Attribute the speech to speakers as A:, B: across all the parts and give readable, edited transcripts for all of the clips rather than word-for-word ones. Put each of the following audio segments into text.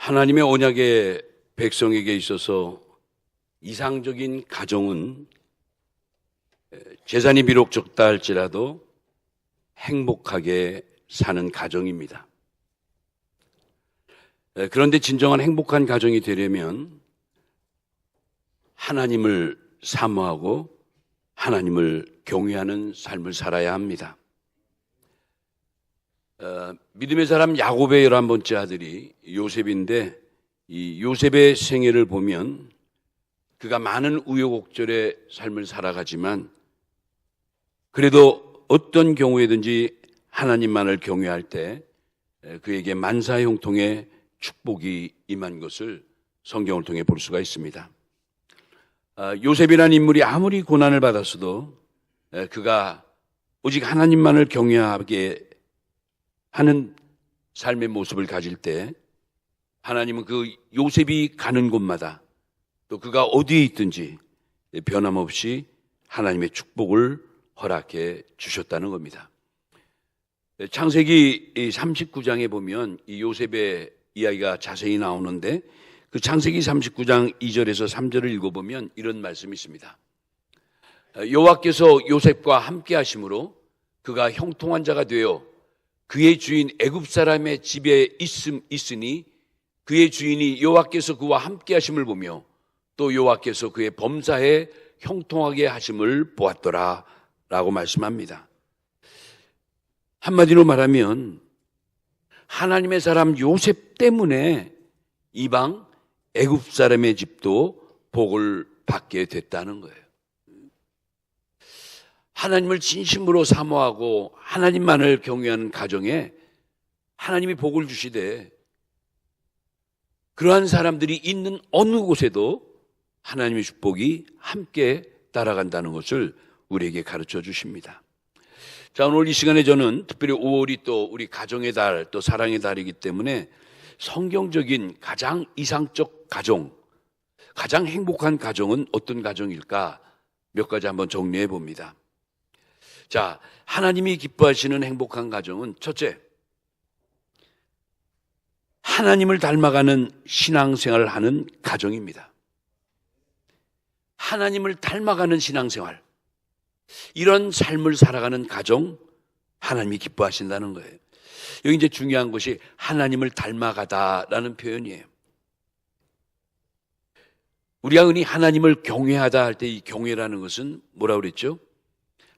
A: 하나님의 언약의 백성에게 있어서 이상적인 가정은 재산이 비록 적다 할지라도 행복하게 사는 가정입니다. 그런데 진정한 행복한 가정이 되려면 하나님을 사모하고 하나님을 경외하는 삶을 살아야 합니다. 믿음의 사람 야곱의 11번째 아들이 요셉인데, 이 요셉의 생애를 보면 그가 많은 우여곡절의 삶을 살아가지만 그래도 어떤 경우에든지 하나님만을 경외할 때 그에게 만사형통의 축복이 임한 것을 성경을 통해 볼 수가 있습니다. 요셉이라는 인물이 아무리 고난을 받았어도 그가 오직 하나님만을 경외하게 하는 삶의 모습을 가질 때 하나님은 그 요셉이 가는 곳마다 또 그가 어디에 있든지 변함없이 하나님의 축복을 허락해 주셨다는 겁니다. 창세기 39장에 보면 이 요셉의 이야기가 자세히 나오는데, 그 창세기 39장 2절에서 3절을 읽어보면 이런 말씀이 있습니다. 여호와께서 요셉과 함께 하심으로 그가 형통한 자가 되어 그의 주인 애굽 사람의 집에 있으니 그의 주인이 여호와께서 그와 함께 하심을 보며 또 여호와께서 그의 범사에 형통하게 하심을 보았더라 라고 말씀합니다. 한마디로 말하면 하나님의 사람 요셉 때문에 이방 애굽 사람의 집도 복을 받게 됐다는 거예요. 하나님을 진심으로 사모하고 하나님만을 경외하는 가정에 하나님이 복을 주시되, 그러한 사람들이 있는 어느 곳에도 하나님의 축복이 함께 따라간다는 것을 우리에게 가르쳐 주십니다. 자, 오늘 이 시간에 저는 특별히 5월이 또 우리 가정의 달, 또 사랑의 달이기 때문에 성경적인 가장 이상적 가정, 가장 행복한 가정은 어떤 가정일까? 몇 가지 한번 정리해 봅니다. 자, 하나님이 기뻐하시는 행복한 가정은 첫째, 하나님을 닮아가는 신앙생활을 하는 가정입니다. 하나님을 닮아가는 신앙생활, 이런 삶을 살아가는 가정, 하나님이 기뻐하신다는 거예요. 여기 이제 중요한 것이 하나님을 닮아가다라는 표현이에요. 우리가 흔히 하나님을 경외하다 할 때 이 경외라는 것은 뭐라고 그랬죠?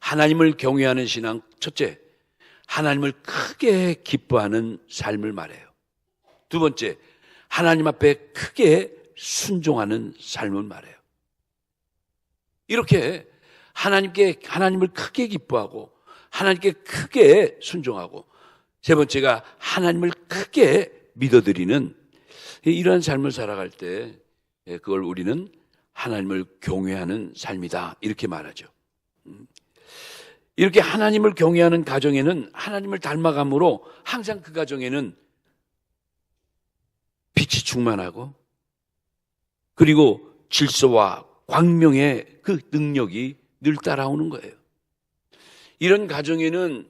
A: 하나님을 경외하는 신앙, 첫째, 하나님을 크게 기뻐하는 삶을 말해요. 두 번째, 하나님 앞에 크게 순종하는 삶을 말해요. 이렇게 하나님을 크게 기뻐하고 하나님께 크게 순종하고, 세 번째가 하나님을 크게 믿어드리는 이러한 삶을 살아갈 때 그걸 우리는 하나님을 경외하는 삶이다, 이렇게 말하죠. 이렇게 하나님을 경외하는 가정에는 하나님을 닮아감으로 항상 그 가정에는 빛이 충만하고, 그리고 질서와 광명의 그 능력이 늘 따라오는 거예요. 이런 가정에는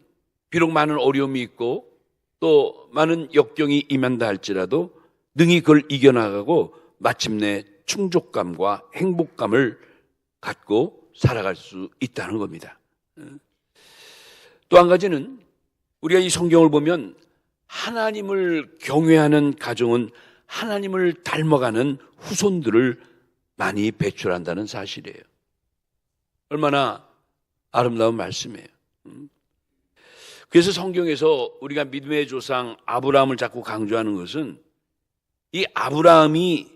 A: 비록 많은 어려움이 있고 또 많은 역경이 임한다 할지라도 능히 그걸 이겨나가고 마침내 충족감과 행복감을 갖고 살아갈 수 있다는 겁니다. 또 한 가지는 우리가 이 성경을 보면 하나님을 경외하는 가정은 하나님을 닮아가는 후손들을 많이 배출한다는 사실이에요. 얼마나 아름다운 말씀이에요. 그래서 성경에서 우리가 믿음의 조상 아브라함을 자꾸 강조하는 것은 이 아브라함의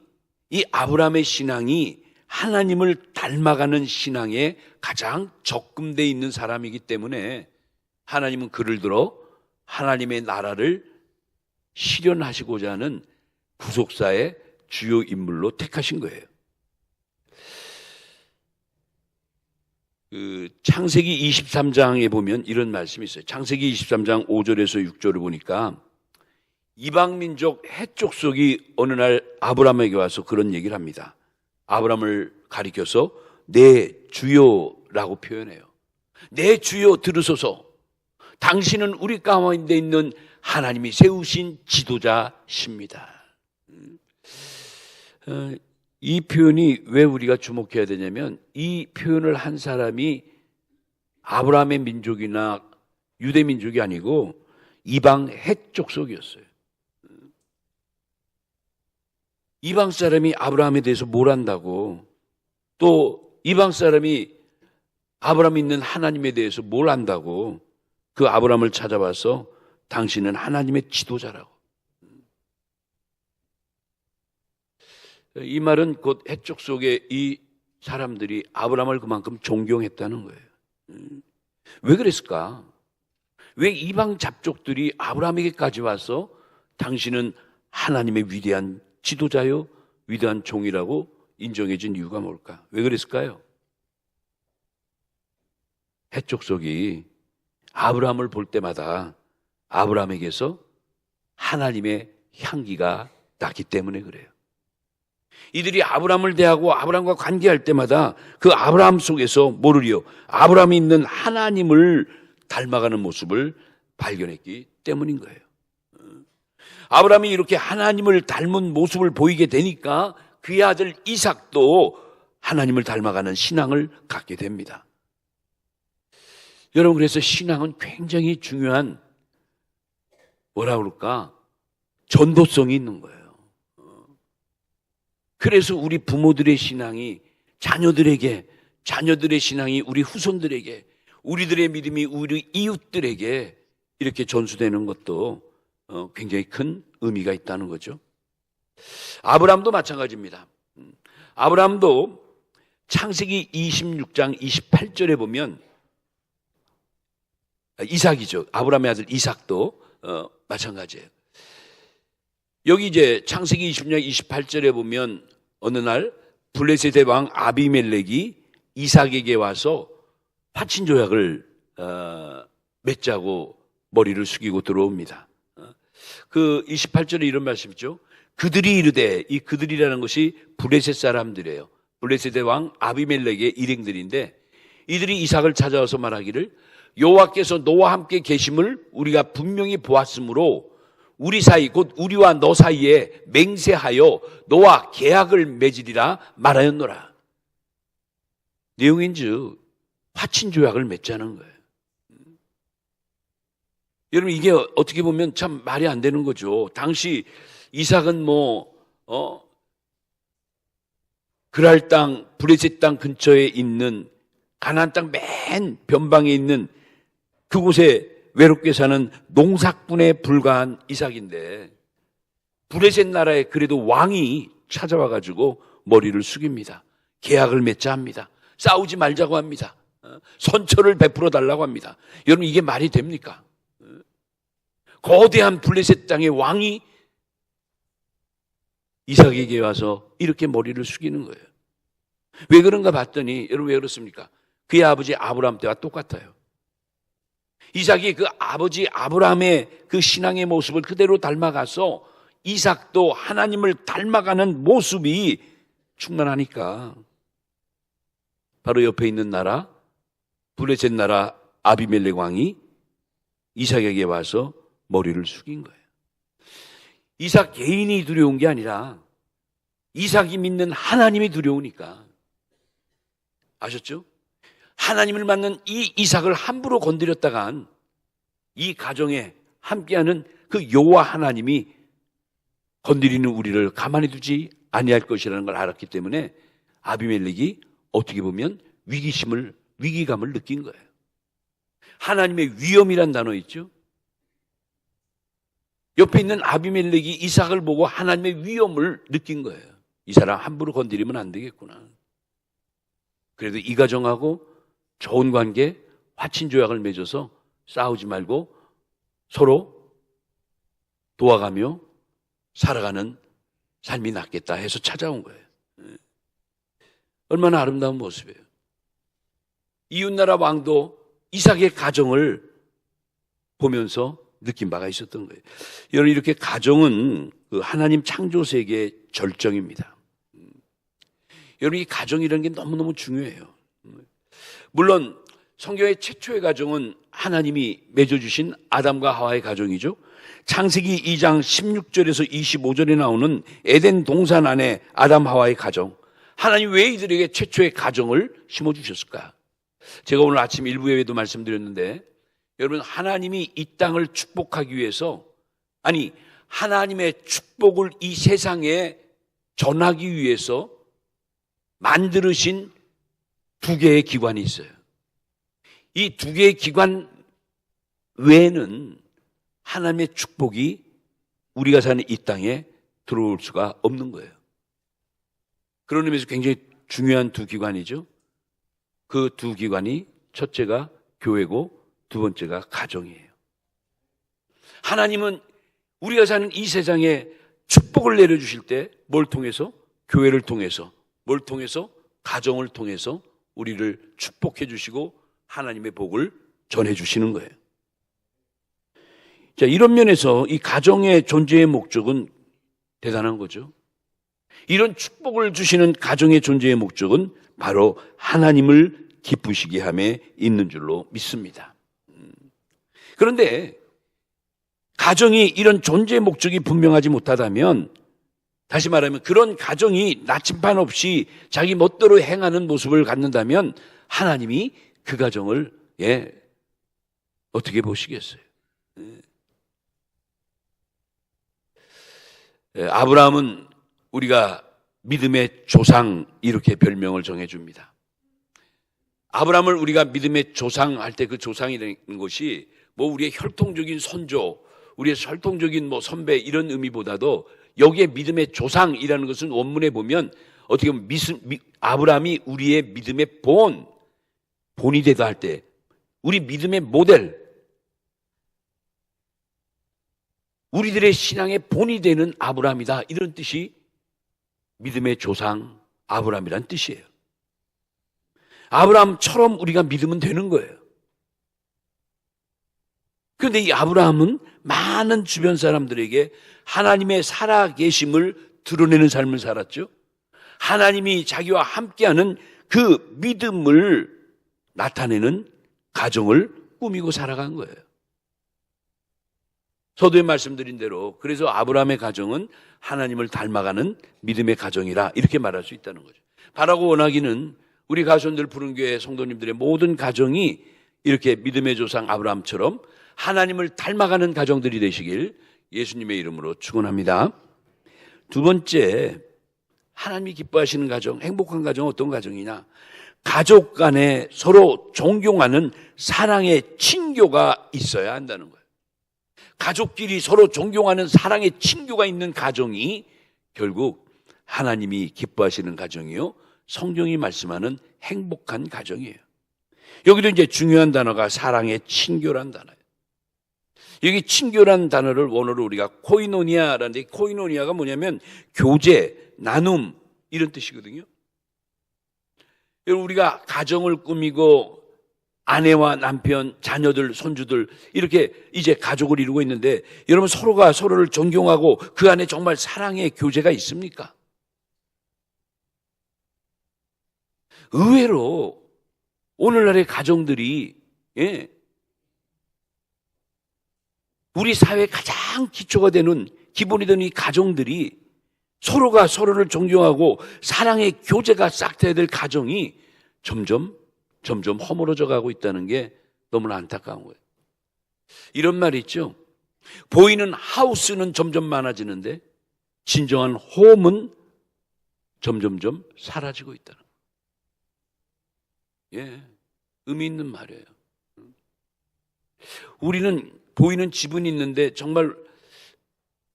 A: 신앙이 하나님을 닮아가는 신앙에 가장 적금되어 있는 사람이기 때문에 하나님은 그를 들어 하나님의 나라를 실현하시고자 하는 구속사의 주요 인물로 택하신 거예요. 창세기 23장에 보면 이런 말씀이 있어요. 창세기 23장 5절에서 6절을 보니까 이방민족 헷 족속이 어느 날 아브라함에게 와서 그런 얘기를 합니다. 아브라함을 가리켜서 내 주여라고 표현해요. 내 주여 들으소서. 당신은 우리 가운데 있는 하나님이 세우신 지도자십니다. 이 표현이 왜 우리가 주목해야 되냐면 이 표현을 한 사람이 아브라함의 민족이나 유대 민족이 아니고 이방 헷 족속이었어요. 이방 사람이 아브라함에 대해서 뭘 안다고, 또 이방 사람이 아브라함 있는 하나님에 대해서 뭘 안다고 그 아브라함을 찾아와서 당신은 하나님의 지도자라고. 이 말은 곧 해쪽 속에 이 사람들이 아브라함을 그만큼 존경했다는 거예요. 왜 그랬을까? 왜 이방 잡족들이 아브라함에게까지 와서 당신은 하나님의 위대한 지도자요, 위대한 종이라고 인정해 준 이유가 뭘까? 왜 그랬을까요? 해쪽 속이 아브라함을 볼 때마다 아브라함에게서 하나님의 향기가 났기 때문에 그래요. 이들이 아브라함을 대하고 아브라함과 관계할 때마다 그 아브라함 속에서 뭐를요? 아브라함이 있는 하나님을 닮아가는 모습을 발견했기 때문인 거예요. 아브라함이 이렇게 하나님을 닮은 모습을 보이게 되니까 그의 아들 이삭도 하나님을 닮아가는 신앙을 갖게 됩니다. 여러분, 그래서 신앙은 굉장히 중요한, 뭐라 그럴까? 전도성이 있는 거예요. 그래서 우리 부모들의 신앙이 자녀들의 신앙이 우리 후손들에게, 우리들의 믿음이 우리 이웃들에게 이렇게 전수되는 것도 굉장히 큰 의미가 있다는 거죠. 아브라함도 마찬가지입니다. 아브라함도 창세기 26장 28절에 보면 이삭이죠. 아브라함의 아들 이삭도 마찬가지예요. 여기 이제 창세기 26장 28절에 보면 어느 날 블레셋의 왕 아비멜렉이 이삭에게 와서 화친 조약을 맺자고 머리를 숙이고 들어옵니다. 그 28절에 이런 말씀이죠. 그들이 이르되, 이 그들이라는 것이 블레셋 사람들이에요. 블레셋의 왕 아비멜렉의 일행들인데, 이들이 이삭을 찾아와서 말하기를 여호와께서 너와 함께 계심을 우리가 분명히 보았으므로 우리 사이, 곧 우리와 너 사이에 맹세하여 너와 계약을 맺으리라 말하였노라. 내용인즉 화친 조약을 맺자는 거예요. 여러분, 이게 어떻게 보면 참 말이 안 되는 거죠. 당시 이삭은 그랄 땅, 브레셋 땅 근처에 있는 가나안 땅 맨 변방에 있는 그곳에 외롭게 사는 농사꾼에 불과한 이삭인데, 브레셋 나라에 그래도 왕이 찾아와가지고 머리를 숙입니다. 계약을 맺자 합니다. 싸우지 말자고 합니다. 선처를 베풀어 달라고 합니다. 여러분, 이게 말이 됩니까? 거대한 블레셋 땅의 왕이 이삭에게 와서 이렇게 머리를 숙이는 거예요. 왜 그런가 봤더니, 여러분, 왜 그렇습니까? 그의 아버지 아브라함 때와 똑같아요. 이삭이 그 아버지 아브라함의 그 신앙의 모습을 그대로 닮아가서 이삭도 하나님을 닮아가는 모습이 충만하니까 바로 옆에 있는 나라, 블레셋 나라 아비멜렉 왕이 이삭에게 와서 머리를 숙인 거예요. 이삭 개인이 두려운 게 아니라 이삭이 믿는 하나님이 두려우니까. 아셨죠? 하나님을 만난 이 이삭을 함부로 건드렸다간 이 가정에 함께하는 그 여호와 하나님이 건드리는 우리를 가만히 두지 아니할 것이라는 걸 알았기 때문에 아비멜렉이 어떻게 보면 위기감을 느낀 거예요. 하나님의 위엄이란 단어 있죠? 옆에 있는 아비멜렉이 이삭을 보고 하나님의 위엄을 느낀 거예요. 이 사람 함부로 건드리면 안 되겠구나. 그래도 이 가정하고 좋은 관계, 화친 조약을 맺어서 싸우지 말고 서로 도와가며 살아가는 삶이 낫겠다 해서 찾아온 거예요. 얼마나 아름다운 모습이에요. 이웃나라 왕도 이삭의 가정을 보면서 느낀 바가 있었던 거예요. 여러분, 이렇게 가정은 그 하나님 창조 세계의 절정입니다. 여러분, 이 가정이라는 게 너무너무 중요해요. 물론 성경의 최초의 가정은 하나님이 맺어주신 아담과 하와의 가정이죠. 창세기 2장 16절에서 25절에 나오는 에덴 동산 안에 아담 하와의 가정, 하나님 왜 이들에게 최초의 가정을 심어주셨을까? 제가 오늘 아침 일부 예배도 말씀드렸는데, 여러분, 하나님이 이 땅을 축복하기 위해서, 아니 하나님의 축복을 이 세상에 전하기 위해서 만들으신 두 개의 기관이 있어요. 이 두 개의 기관 외에는 하나님의 축복이 우리가 사는 이 땅에 들어올 수가 없는 거예요. 그런 의미에서 굉장히 중요한 두 기관이죠. 그 두 기관이 첫째가 교회고 두 번째가 가정이에요. 하나님은 우리가 사는 이 세상에 축복을 내려주실 때 뭘 통해서? 교회를 통해서. 뭘 통해서? 가정을 통해서 우리를 축복해 주시고 하나님의 복을 전해 주시는 거예요. 자, 이런 면에서 이 가정의 존재의 목적은 대단한 거죠. 이런 축복을 주시는 가정의 존재의 목적은 바로 하나님을 기쁘시게 함에 있는 줄로 믿습니다. 그런데 가정이 이런 존재의 목적이 분명하지 못하다면, 다시 말하면 그런 가정이 나침반 없이 자기 멋대로 행하는 모습을 갖는다면 하나님이 그 가정을 어떻게 보시겠어요? 아브라함은 우리가 믿음의 조상 이렇게 별명을 정해줍니다. 아브라함을 우리가 믿음의 조상 할 때 그 조상이라는 것이 뭐 우리의 혈통적인 선조, 우리의 혈통적인 뭐 선배 이런 의미보다도 여기에 믿음의 조상이라는 것은 원문에 보면 어떻게 보면 아브라함이 우리의 믿음의 본이 되다 할 때 우리 믿음의 모델, 우리들의 신앙의 본이 되는 아브라함이다, 이런 뜻이 믿음의 조상 아브라함이란 뜻이에요. 아브라함처럼 우리가 믿으면 되는 거예요. 그런데 이 아브라함은 많은 주변 사람들에게 하나님의 살아계심을 드러내는 삶을 살았죠. 하나님이 자기와 함께하는 그 믿음을 나타내는 가정을 꾸미고 살아간 거예요. 서두에 말씀드린 대로 그래서 아브라함의 가정은 하나님을 닮아가는 믿음의 가정이라 이렇게 말할 수 있다는 거죠. 바라고 원하기는 우리 가수원들 푸른교회 성도님들의 모든 가정이 이렇게 믿음의 조상 아브라함처럼 하나님을 닮아가는 가정들이 되시길 예수님의 이름으로 축원합니다. 두 번째, 하나님이 기뻐하시는 가정, 행복한 가정은 어떤 가정이냐? 가족 간에 서로 존경하는 사랑의 친교가 있어야 한다는 거예요. 가족끼리 서로 존경하는 사랑의 친교가 있는 가정이 결국 하나님이 기뻐하시는 가정이요, 성경이 말씀하는 행복한 가정이에요. 여기도 이제 중요한 단어가 사랑의 친교란 단어예요. 여기 친교란 단어를 원어로 우리가 코이노니아라는데, 코이노니아가 뭐냐면 교제, 나눔 이런 뜻이거든요. 여러분, 우리가 가정을 꾸미고 아내와 남편, 자녀들, 손주들 이렇게 이제 가족을 이루고 있는데, 여러분 서로가 서로를 존경하고 그 안에 정말 사랑의 교제가 있습니까? 의외로 오늘날의 가정들이 우리 사회의 가장 기초가 되는, 기본이 되는 이 가정들이 서로가 서로를 존경하고 사랑의 교제가 싹 돼야 될 가정이 점점 허물어져 가고 있다는 게 너무나 안타까운 거예요. 이런 말이 있죠. 보이는 하우스는 점점 많아지는데 진정한 홈은 점점점 사라지고 있다는 거예요. 의미 있는 말이에요. 우리는 보이는 집은 있는데 정말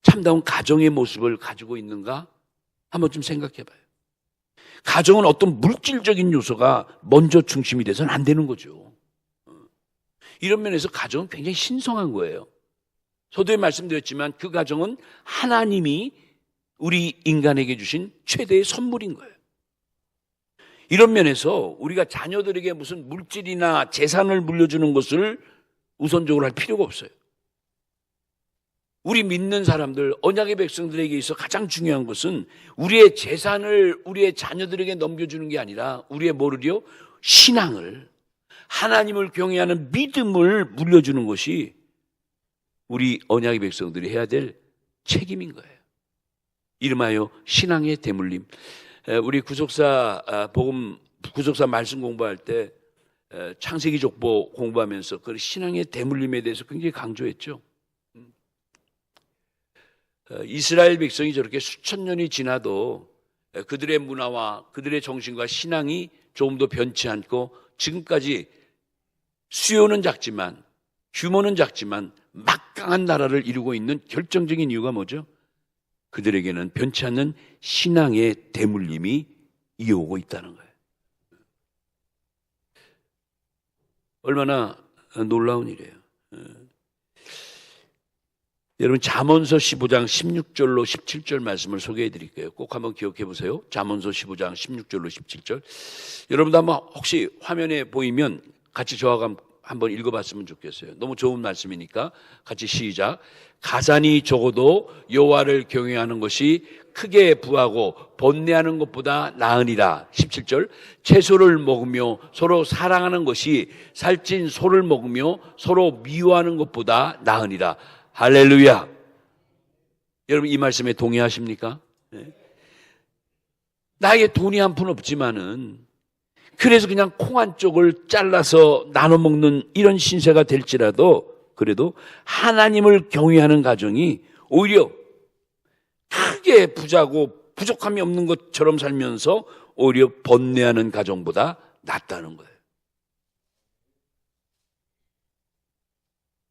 A: 참다운 가정의 모습을 가지고 있는가? 한번 좀 생각해 봐요. 가정은 어떤 물질적인 요소가 먼저 중심이 돼서는 안 되는 거죠. 이런 면에서 가정은 굉장히 신성한 거예요. 서두에 말씀드렸지만 그 가정은 하나님이 우리 인간에게 주신 최대의 선물인 거예요. 이런 면에서 우리가 자녀들에게 무슨 물질이나 재산을 물려주는 것을 우선적으로 할 필요가 없어요. 우리 믿는 사람들, 언약의 백성들에게 있어 가장 중요한 것은 우리의 재산을 우리의 자녀들에게 넘겨주는 게 아니라 우리의 뭐를요? 신앙을, 하나님을 경외하는 믿음을 물려주는 것이 우리 언약의 백성들이 해야 될 책임인 거예요. 이름하여 신앙의 대물림. 우리 구속사 구속사 말씀 공부할 때 창세기 족보 공부하면서 그 신앙의 대물림에 대해서 굉장히 강조했죠. 이스라엘 백성이 저렇게 수천 년이 지나도 그들의 문화와 그들의 정신과 신앙이 조금 더 변치 않고 지금까지 수요는 작지만 규모는 작지만 막강한 나라를 이루고 있는 결정적인 이유가 뭐죠? 그들에게는 변치 않는 신앙의 대물림이 이어오고 있다는 거예요. 얼마나 놀라운 일이에요. 여러분 잠언서 15장 16절로 17절 말씀을 소개해 드릴게요. 꼭 한번 기억해 보세요. 잠언서 15장 16절로 17절. 여러분도 한번 혹시 화면에 보이면 같이 저와 한번 읽어봤으면 좋겠어요. 너무 좋은 말씀이니까 같이 시작. 가산이 적어도 여호와를 경외하는 것이 크게 부하고 번뇌하는 것보다 나으니라. 17절. 채소를 먹으며 서로 사랑하는 것이 살찐 소를 먹으며 서로 미워하는 것보다 나으니라. 할렐루야. 여러분 이 말씀에 동의하십니까? 네. 나에게 돈이 한 푼 없지만은 그래서 그냥 콩 한 쪽을 잘라서 나눠 먹는 이런 신세가 될지라도 그래도 하나님을 경외하는 가정이 오히려 크게 부자고 부족함이 없는 것처럼 살면서 오히려 번뇌하는 가정보다 낫다는 거예요.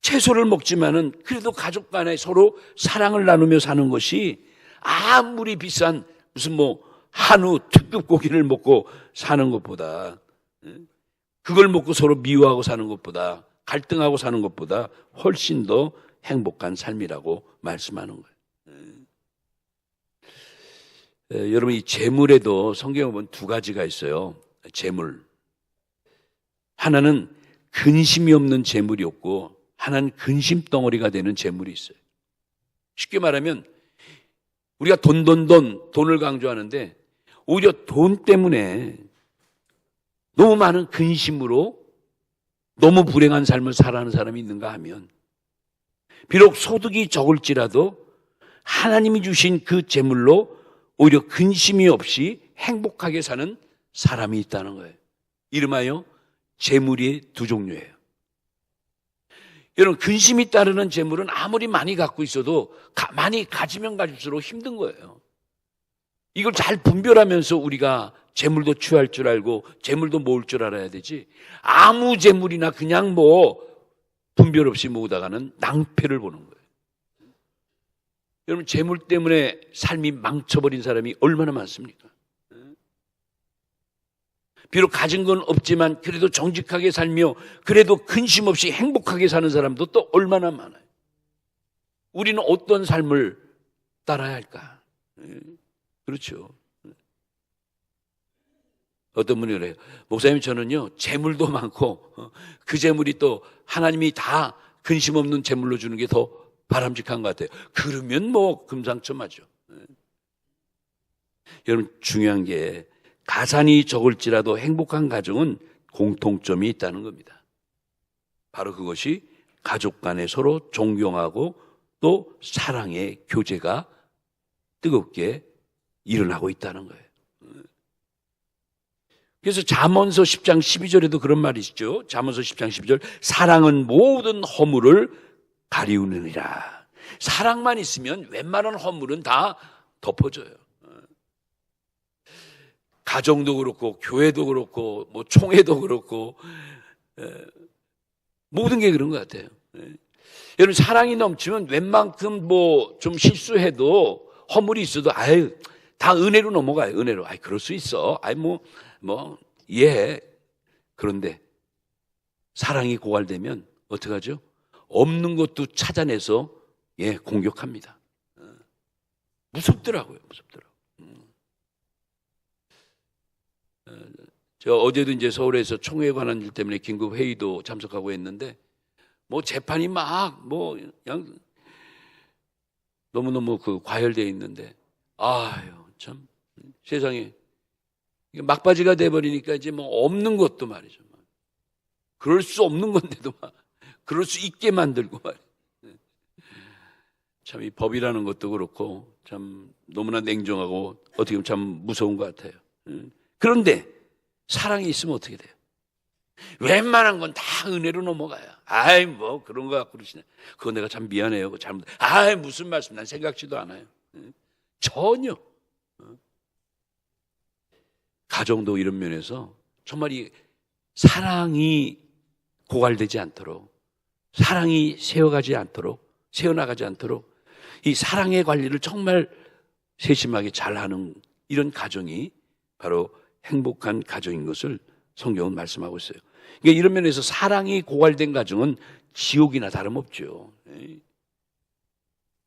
A: 채소를 먹지만은 그래도 가족 간에 서로 사랑을 나누며 사는 것이 아무리 비싼 무슨 한우 특급 고기를 먹고 사는 것보다, 그걸 먹고 서로 미워하고 사는 것보다, 갈등하고 사는 것보다 훨씬 더 행복한 삶이라고 말씀하는 거예요. 여러분 이 재물에도 성경에 보면 두 가지가 있어요. 재물. 하나는 근심이 없는 재물이 없고 하나는 근심 덩어리가 되는 재물이 있어요. 쉽게 말하면 우리가 돈을 강조하는데 오히려 돈 때문에 너무 많은 근심으로 너무 불행한 삶을 살아가는 사람이 있는가 하면 비록 소득이 적을지라도 하나님이 주신 그 재물로 오히려 근심이 없이 행복하게 사는 사람이 있다는 거예요. 이름하여 재물이 두 종류예요. 여러분 근심이 따르는 재물은 아무리 많이 갖고 있어도 많이 가지면 가질수록 힘든 거예요. 이걸 잘 분별하면서 우리가 재물도 취할 줄 알고 재물도 모을 줄 알아야 되지, 아무 재물이나 그냥 분별 없이 모으다가는 낭패를 보는 거예요. 여러분 재물 때문에 삶이 망쳐버린 사람이 얼마나 많습니까? 비록 가진 건 없지만 그래도 정직하게 살며 그래도 근심 없이 행복하게 사는 사람도 또 얼마나 많아요. 우리는 어떤 삶을 따라야 할까? 그렇죠. 어떤 분이 그래요. 목사님 저는요 재물도 많고 그 재물이 또 하나님이 다 근심 없는 재물로 주는 게 더 바람직한 것 같아요. 그러면 금상첨화죠. 여러분 중요한 게 가산이 적을지라도 행복한 가정은 공통점이 있다는 겁니다. 바로 그것이 가족 간에 서로 존경하고 또 사랑의 교제가 뜨겁게 일어나고 있다는 거예요. 그래서 잠언서 10장 12절에도 그런 말이 있죠. 잠언서 10장 12절. 사랑은 모든 허물을 가리우느니라. 사랑만 있으면 웬만한 허물은 다 덮어져요. 가정도 그렇고 교회도 그렇고 총회도 그렇고 모든 게 그런 것 같아요. 여러분 사랑이 넘치면 웬만큼 좀 실수해도 허물이 있어도 다 은혜로 넘어가요. 은혜로. 그럴 수 있어. 이해해. 그런데 사랑이 고갈되면 어떡하죠? 없는 것도 찾아내서 공격합니다. 무섭더라고요. 저 어제도 이제 서울에서 총회에 관한 일 때문에 긴급 회의도 참석하고 했는데 재판이 그냥 너무너무 과열되어 있는데 참 세상에 막바지가 돼버리니까 이제 없는 것도 말이죠. 그럴 수 없는 건데도 그럴 수 있게 만들고 말이에요. 참 이 법이라는 것도 그렇고 참 너무나 냉정하고 어떻게 보면 참 무서운 것 같아요. 그런데 사랑이 있으면 어떻게 돼요? 웬만한 건 다 은혜로 넘어가요. 아이 뭐 그런 거 갖고 그러시네. 그거 내가 참 미안해요. 그거 잘못. 아이 무슨 말씀, 난 생각지도 않아요. 전혀. 가정도 이런 면에서 정말 이 사랑이 고갈되지 않도록, 사랑이 새어나가지 않도록 이 사랑의 관리를 정말 세심하게 잘하는 이런 가정이 바로 행복한 가정인 것을 성경은 말씀하고 있어요. 그러니까 이런 면에서 사랑이 고갈된 가정은 지옥이나 다름없죠.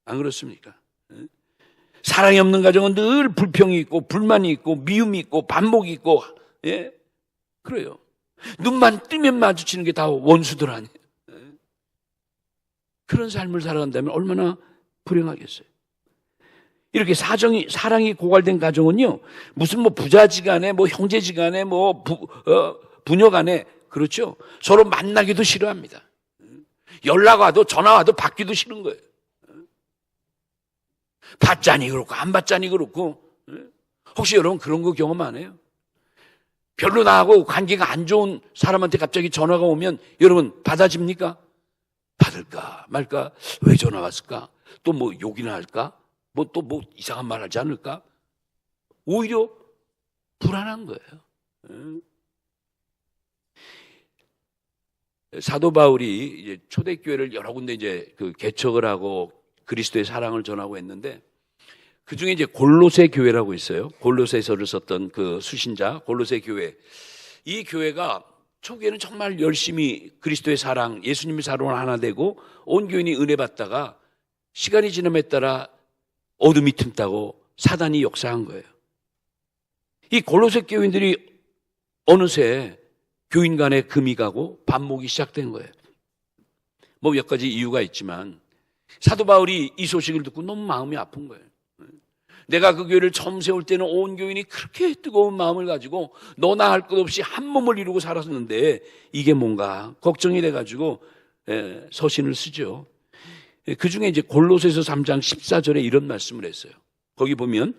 A: 안 그렇습니까? 사랑이 없는 가정은 늘 불평이 있고 불만이 있고 미움이 있고 반목이 있고, 예? 그래요. 눈만 뜨면 마주치는 게 다 원수들 아니에요. 그런 삶을 살아간다면 얼마나 불행하겠어요. 이렇게 사랑이 고갈된 가정은요, 무슨 뭐 부자지간에 뭐 형제지간에 뭐 부녀간에, 그렇죠, 서로 만나기도 싫어합니다. 연락 와도 전화 와도 받기도 싫은 거예요. 받자니 그렇고 안 받자니 그렇고. 혹시 여러분 그런 거 경험 안 해요? 별로 나하고 관계가 안 좋은 사람한테 갑자기 전화가 오면 여러분 받아집니까? 받을까 말까? 왜 전화 왔을까? 또 뭐 욕이나 할까? 또 뭐 이상한 말 하지 않을까? 오히려 불안한 거예요. 사도 바울이 이제 초대교회를 여러 군데 이제 그 개척을 하고 그리스도의 사랑을 전하고 했는데, 그 중에 이제 골로새 교회라고 있어요. 골로새서를 썼던 그 수신자 골로새 교회. 이 교회가 초기에는 정말 열심히 그리스도의 사랑, 예수님의 사랑을 하나 되고 온 교인이 은혜 받다가 시간이 지남에 따라 어둠이 틈타고 사단이 역사한 거예요. 이 골로새 교인들이 어느새 교인 간에 금이 가고 반목이 시작된 거예요. 뭐 몇 가지 이유가 있지만 사도 바울이 이 소식을 듣고 너무 마음이 아픈 거예요. 내가 그 교회를 처음 세울 때는 온 교인이 그렇게 뜨거운 마음을 가지고 너나 할 것 없이 한 몸을 이루고 살았는데 이게 뭔가 걱정이 돼가지고 서신을 쓰죠. 그 중에 이제 골로새서 3장 14절에 이런 말씀을 했어요. 거기 보면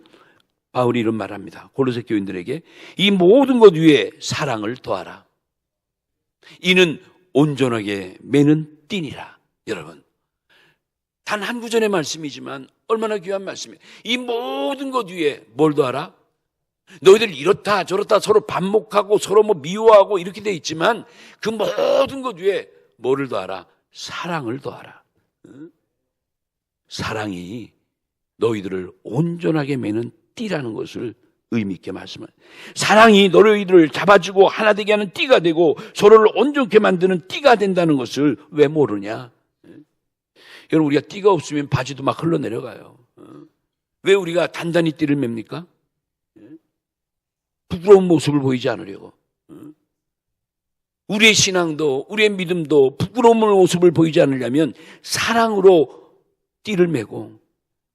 A: 바울이 이런 말합니다. 골로새 교인들에게 이 모든 것 위에 사랑을 더하라. 이는 온전하게 매는 띠니라. 여러분, 단 한 구절의 말씀이지만 얼마나 귀한 말씀이에요. 이 모든 것 위에 뭘 더하라? 너희들 이렇다 저렇다 서로 반목하고 서로 뭐 미워하고 이렇게 돼 있지만 그 모든 것 위에 뭐를 더하라? 사랑을 더하라. 사랑이 너희들을 온전하게 매는 띠라는 것을 의미 있게 말씀합니다. 사랑이 너희들을 잡아주고 하나 되게 하는 띠가 되고 서로를 온전케 만드는 띠가 된다는 것을 왜 모르냐? 여러분, 우리가 띠가 없으면 바지도 막 흘러내려가요. 왜 우리가 단단히 띠를 맵니까? 부끄러운 모습을 보이지 않으려고. 우리의 신앙도 우리의 믿음도 부끄러운 모습을 보이지 않으려면 사랑으로 띠를 매고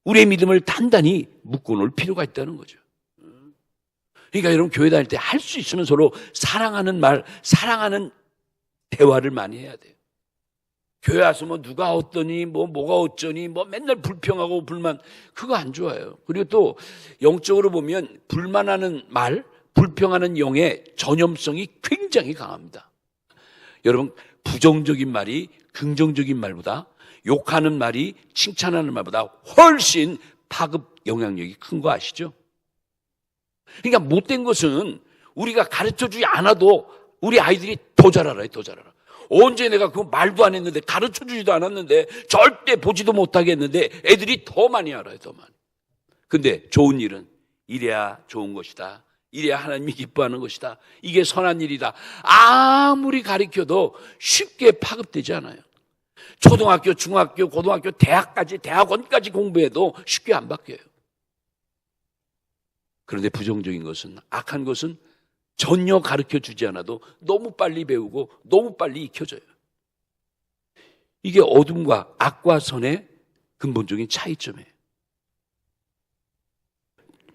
A: 우리의 믿음을 단단히 묶어놓을 필요가 있다는 거죠. 그러니까 여러분, 교회 다닐 때 할 수 있으면 서로 사랑하는 말, 사랑하는 대화를 많이 해야 돼요. 교회 와서 뭐 누가 어떠니, 뭐가 어쩌니, 맨날 불평하고 불만, 그거 안 좋아요. 그리고 또 영적으로 보면 불만하는 말, 불평하는 영의 전염성이 굉장히 강합니다. 여러분, 부정적인 말이 긍정적인 말보다, 욕하는 말이 칭찬하는 말보다 훨씬 파급 영향력이 큰 거 아시죠? 그러니까 못된 것은 우리가 가르쳐주지 않아도 우리 아이들이 더 잘 알아요, 더 잘 알아. 언제 내가 그 말도 안 했는데, 가르쳐주지도 않았는데, 절대 보지도 못하게 했는데 애들이 더 많이 알아요, 더 많이. 근데 좋은 일은 이래야 좋은 것이다, 이래야 하나님이 기뻐하는 것이다, 이게 선한 일이다, 아무리 가르쳐도 쉽게 파급되지 않아요. 초등학교, 중학교, 고등학교, 대학까지, 대학원까지 공부해도 쉽게 안 바뀌어요. 그런데 부정적인 것은, 악한 것은 전혀 가르쳐주지 않아도 너무 빨리 배우고 너무 빨리 익혀져요. 이게 어둠과 악과 선의 근본적인 차이점이에요.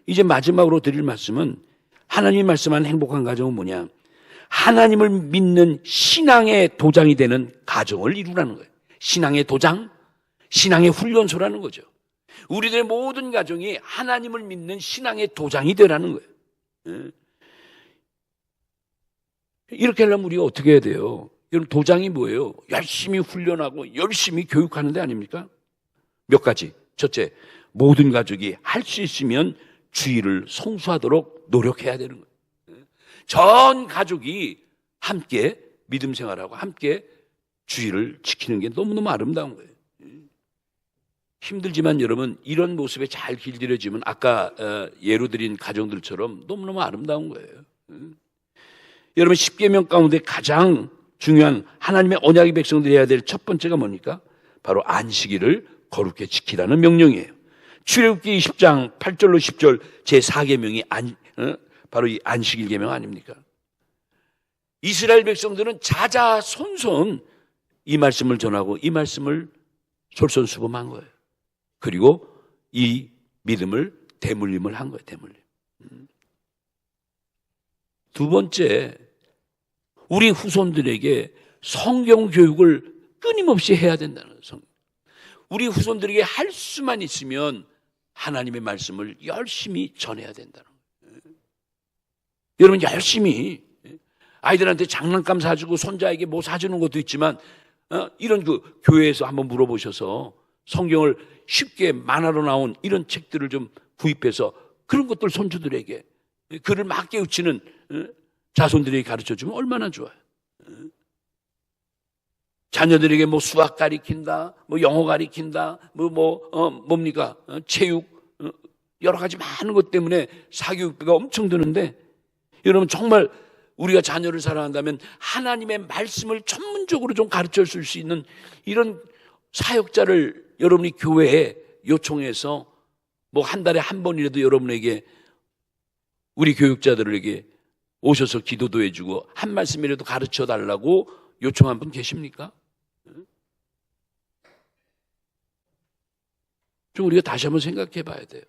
A: 이제 마지막으로 드릴 말씀은, 하나님이 말씀한 행복한 가정은 뭐냐? 하나님을 믿는 신앙의 도장이 되는 가정을 이루라는 거예요. 신앙의 도장? 신앙의 훈련소라는 거죠. 우리들의 모든 가정이 하나님을 믿는 신앙의 도장이 되라는 거예요. 예. 이렇게 하려면 우리가 어떻게 해야 돼요? 여러분, 도장이 뭐예요? 열심히 훈련하고 열심히 교육하는 데 아닙니까? 몇 가지. 첫째, 모든 가족이 할 수 있으면 주의를 성수하도록 노력해야 되는 거예요. 전 가족이 함께 믿음 생활하고 함께 주의를 지키는 게 너무너무 아름다운 거예요. 힘들지만 여러분, 이런 모습에 잘 길들여지면 아까 예로 드린 가정들처럼 너무너무 아름다운 거예요. 여러분, 10계명 가운데 가장 중요한 하나님의 언약의 백성들이 해야 될 첫 번째가 뭡니까? 바로 안식일을 거룩히 지키라는 명령이에요. 출애굽기 20장 8절로 10절 제4계명이 바로 이 안식일 계명 아닙니까? 이스라엘 백성들은 자자손손 이 말씀을 전하고 이 말씀을 솔선수범한 거예요. 그리고 이 믿음을 대물림을 한 거예요. 대물림. 두 번째, 우리 후손들에게 성경 교육을 끊임없이 해야 된다는 거예요. 우리 후손들에게 할 수만 있으면 하나님의 말씀을 열심히 전해야 된다는 거예요. 여러분, 열심히 아이들한테 장난감 사주고 손자에게 뭐 사주는 것도 있지만 이런 그 교회에서 한번 물어보셔서 성경을 쉽게 만화로 나온 이런 책들을 좀 구입해서 그런 것들 손주들에게 그를 막 깨우치는 자손들에게 가르쳐주면 얼마나 좋아요. 자녀들에게 뭐 수학 가르친다, 뭐 영어 가르친다, 뭡니까? 체육, 여러 가지 많은 것 때문에 사교육비가 엄청 드는데 여러분, 정말 우리가 자녀를 사랑한다면 하나님의 말씀을 전문적으로 좀 가르쳐 줄 수 있는 이런 사역자를 여러분이 교회에 요청해서 뭐 한 달에 한 번이라도 여러분에게 우리 교육자들에게 오셔서 기도도 해주고 한 말씀이라도 가르쳐 달라고 요청한 분 계십니까? 좀 우리가 다시 한번 생각해 봐야 돼요.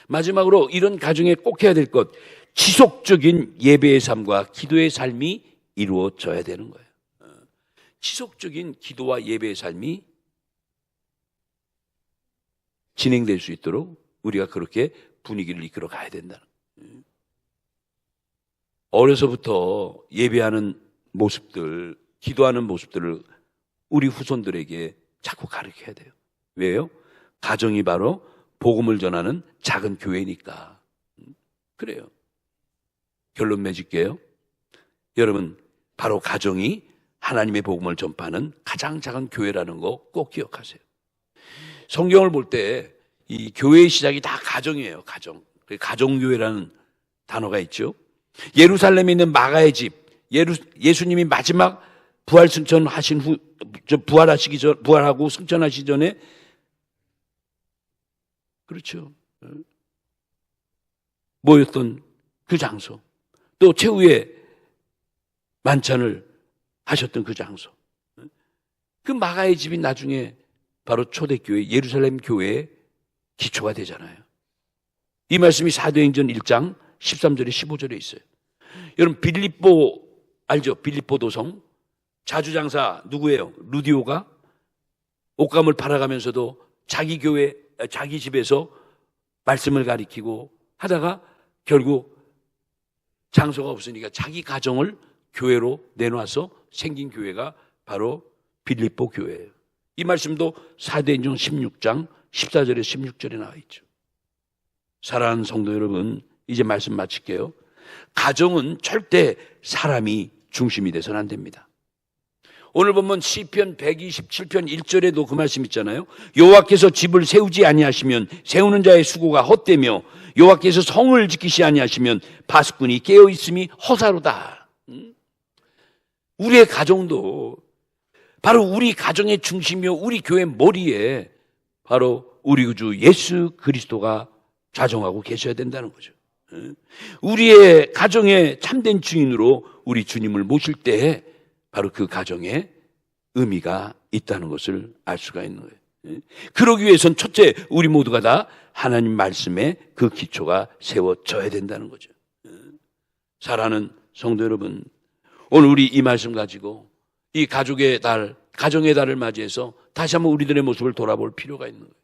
A: 마지막으로 이런 가정에 꼭 해야 될 것, 지속적인 예배의 삶과 기도의 삶이 이루어져야 되는 거예요. 지속적인 기도와 예배의 삶이 진행될 수 있도록 우리가 그렇게 분위기를 이끌어 가야 된다는 거예요. 어려서부터 예배하는 모습들, 기도하는 모습들을 우리 후손들에게 자꾸 가르쳐야 돼요. 왜요? 가정이 바로 복음을 전하는 작은 교회니까. 그래요. 결론 맺을게요. 여러분, 바로 가정이 하나님의 복음을 전파하는 가장 작은 교회라는 거 꼭 기억하세요. 성경을 볼 때 이 교회의 시작이 다 가정이에요. 가정. 가정교회라는 단어가 있죠. 예루살렘에 있는 마가의 집, 예수님이 마지막 부활 승천하신 후, 부활하고 승천하시기 전에, 그렇죠, 모였던 그 장소, 또 최후의 만찬을 하셨던 그 장소, 그 마가의 집이 나중에 바로 초대교회 예루살렘 교회의 기초가 되잖아요. 이 말씀이 사도행전 1장 13절에 15절에 있어요. 여러분, 빌립보 알죠? 빌립보 도성 자주장사 누구예요? 루디오가 옷감을 팔아가면서도 자기 교회, 자기 집에서 말씀을 가리키고 하다가 결국 장소가 없으니까 자기 가정을 교회로 내놔서 생긴 교회가 바로 빌립보 교회예요. 이 말씀도 사도행전 16장 14절에 16절에 나와 있죠. 사랑하는 성도 여러분, 이제 말씀 마칠게요. 가정은 절대 사람이 중심이 돼서는 안 됩니다. 오늘 보면 시편 127편 1절에도 그 말씀 있잖아요. 여호와께서 집을 세우지 아니하시면 세우는 자의 수고가 헛되며 여호와께서 성을 지키시 아니하시면 파수꾼이 깨어 있음이 허사로다. 우리의 가정도 바로 우리 가정의 중심이요, 우리 교회 머리에 바로 우리 구주 예수 그리스도가 자정하고 계셔야 된다는 거죠. 우리의 가정의 참된 주인으로 우리 주님을 모실 때 바로 그 가정에 의미가 있다는 것을 알 수가 있는 거예요. 그러기 위해서는 첫째, 우리 모두가 다 하나님 말씀에 그 기초가 세워져야 된다는 거죠. 사랑하는 성도 여러분, 오늘 우리 이 말씀 가지고 이 가족의 달 가정의 달을 맞이해서 다시 한번 우리들의 모습을 돌아볼 필요가 있는 거예요.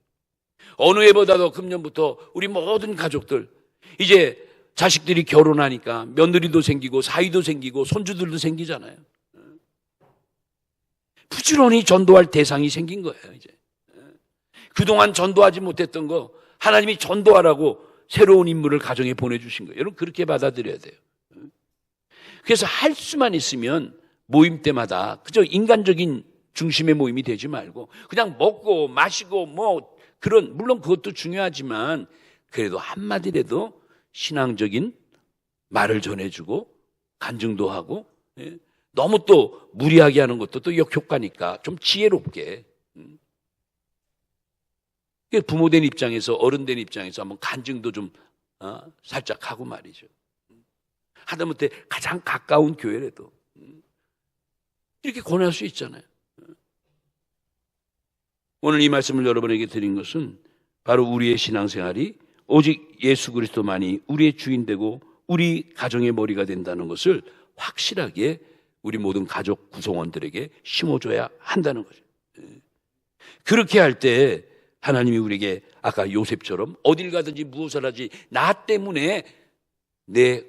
A: 어느 해보다도 금년부터 우리 모든 가족들, 이제 자식들이 결혼하니까 며느리도 생기고 사위도 생기고 손주들도 생기잖아요. 부지런히 전도할 대상이 생긴 거예요, 이제. 그동안 전도하지 못했던 거 하나님이 전도하라고 새로운 인물을 가정에 보내주신 거예요. 여러분, 그렇게 받아들여야 돼요. 그래서 할 수만 있으면 모임 때마다 그저 인간적인 중심의 모임이 되지 말고 그냥 먹고 마시고 뭐 그런, 물론 그것도 중요하지만 그래도 한마디라도 신앙적인 말을 전해주고 간증도 하고, 너무 또 무리하게 하는 것도 또 역효과니까 좀 지혜롭게, 부모된 입장에서, 어른된 입장에서 한번 간증도 좀 살짝 하고 말이죠. 하다못해 가장 가까운 교회라도 이렇게 권할 수 있잖아요. 오늘 이 말씀을 여러분에게 드린 것은 바로 우리의 신앙생활이 오직 예수 그리스도만이 우리의 주인 되고 우리 가정의 머리가 된다는 것을 확실하게 우리 모든 가족 구성원들에게 심어줘야 한다는 거죠. 그렇게 할 때 하나님이 우리에게 아까 요셉처럼 어딜 가든지 무엇을 하지 나 때문에 내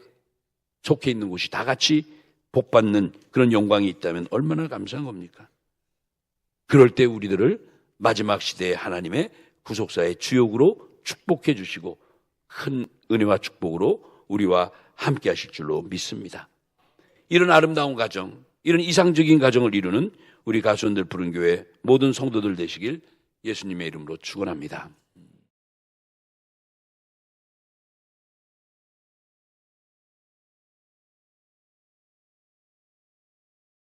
A: 속해 있는 곳이 다 같이 복받는 그런 영광이 있다면 얼마나 감사한 겁니까? 그럴 때 우리들을 마지막 시대의 하나님의 구속사의 주역으로 축복해 주시고 큰 은혜와 축복으로 우리와 함께 하실 줄로 믿습니다. 이런 아름다운 가정, 이런 이상적인 가정을 이루는 우리 가수원들 푸른교회 모든 성도들 되시길 예수님의 이름으로 축원합니다.